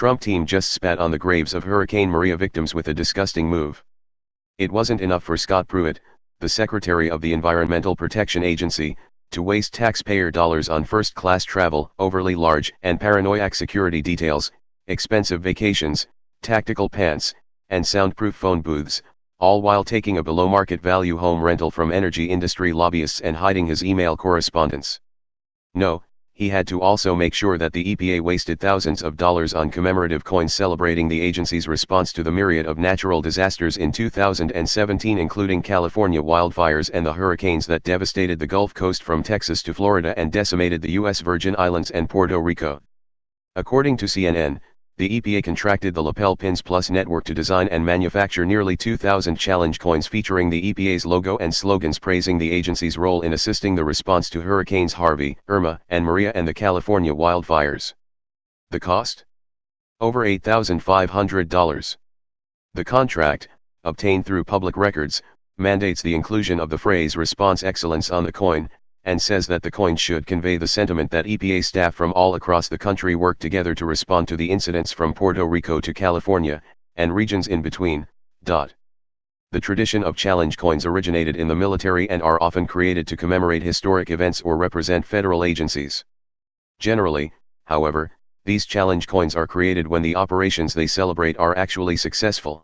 Trump team just spat on the graves of Hurricane Maria victims with a disgusting move. It wasn't enough for Scott Pruitt, the Secretary of the Environmental Protection Agency, to waste taxpayer dollars on first-class travel, overly large and paranoid security details, expensive vacations, tactical pants, and soundproof phone booths, all while taking a below-market value home rental from energy industry lobbyists and hiding his email correspondence. No, he had to also make sure that the EPA wasted thousands of dollars on commemorative coins celebrating the agency's response to the myriad of natural disasters in 2017, including California wildfires and the hurricanes that devastated the Gulf Coast from Texas to Florida and decimated the U.S. Virgin Islands and Puerto Rico. According to CNN, the EPA contracted the Lapel Pins Plus network to design and manufacture nearly 2,000 challenge coins featuring the EPA's logo and slogans praising the agency's role in assisting the response to Hurricanes Harvey, Irma, and Maria and the California wildfires. The cost? Over $8,500. The contract, obtained through public records, mandates the inclusion of the phrase "Response Excellence" on the coin, and says that the coin should convey the sentiment that EPA staff from all across the country work together to respond to the incidents from Puerto Rico to California, and regions in between. The tradition of challenge coins originated in the military and are often created to commemorate historic events or represent federal agencies. Generally, however, these challenge coins are created when the operations they celebrate are actually successful.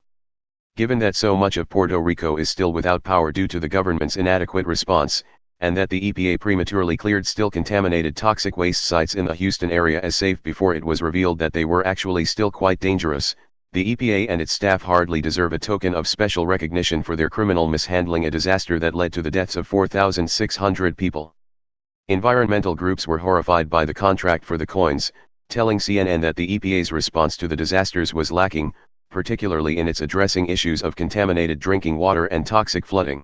Given that so much of Puerto Rico is still without power due to the government's inadequate response, and that the EPA prematurely cleared still contaminated toxic waste sites in the Houston area as safe before it was revealed that they were actually still quite dangerous, the EPA and its staff hardly deserve a token of special recognition for their criminal mishandling a disaster that led to the deaths of 4,600 people. Environmental groups were horrified by the contract for the coins, telling CNN that the EPA's response to the disasters was lacking, particularly in its addressing issues of contaminated drinking water and toxic flooding.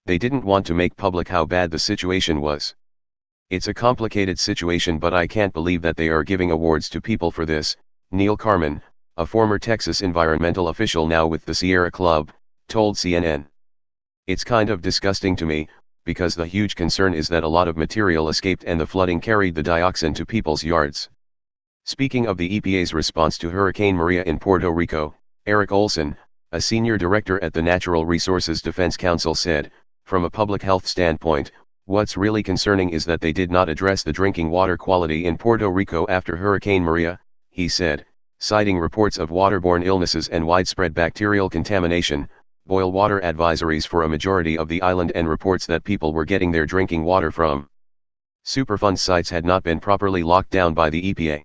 They didn't want to make public how bad the situation was. It's a complicated situation, but I can't believe that they are giving awards to people for this, Neil Carman, a former Texas environmental official now with the Sierra Club, told CNN. It's kind of disgusting to me, because the huge concern is that a lot of material escaped and the flooding carried the dioxin to people's yards. Speaking of the EPA's response to Hurricane Maria in Puerto Rico, Eric Olson, a senior director at the Natural Resources Defense Council, said, "From a public health standpoint, what's really concerning is that they did not address the drinking water quality in Puerto Rico after Hurricane Maria," he said, citing reports of waterborne illnesses and widespread bacterial contamination, boil water advisories for a majority of the island, and reports that people were getting their drinking water from Superfund sites had not been properly locked down by the EPA.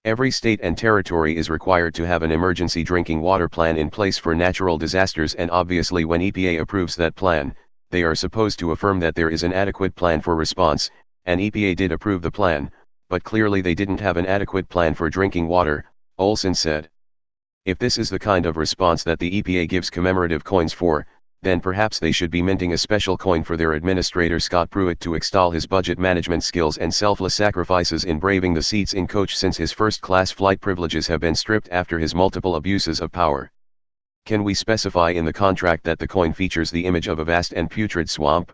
Every state and territory is required to have an emergency drinking water plan in place for natural disasters, and obviously when EPA approves that plan, they are supposed to affirm that there is an adequate plan for response, and EPA did approve the plan, but clearly they didn't have an adequate plan for drinking water, Olson said. If this is the kind of response that the EPA gives commemorative coins for, then perhaps they should be minting a special coin for their administrator Scott Pruitt to extol his budget management skills and selfless sacrifices in braving the seats in coach since his first-class flight privileges have been stripped after his multiple abuses of power. Can we specify in the contract that the coin features the image of a vast and putrid swamp?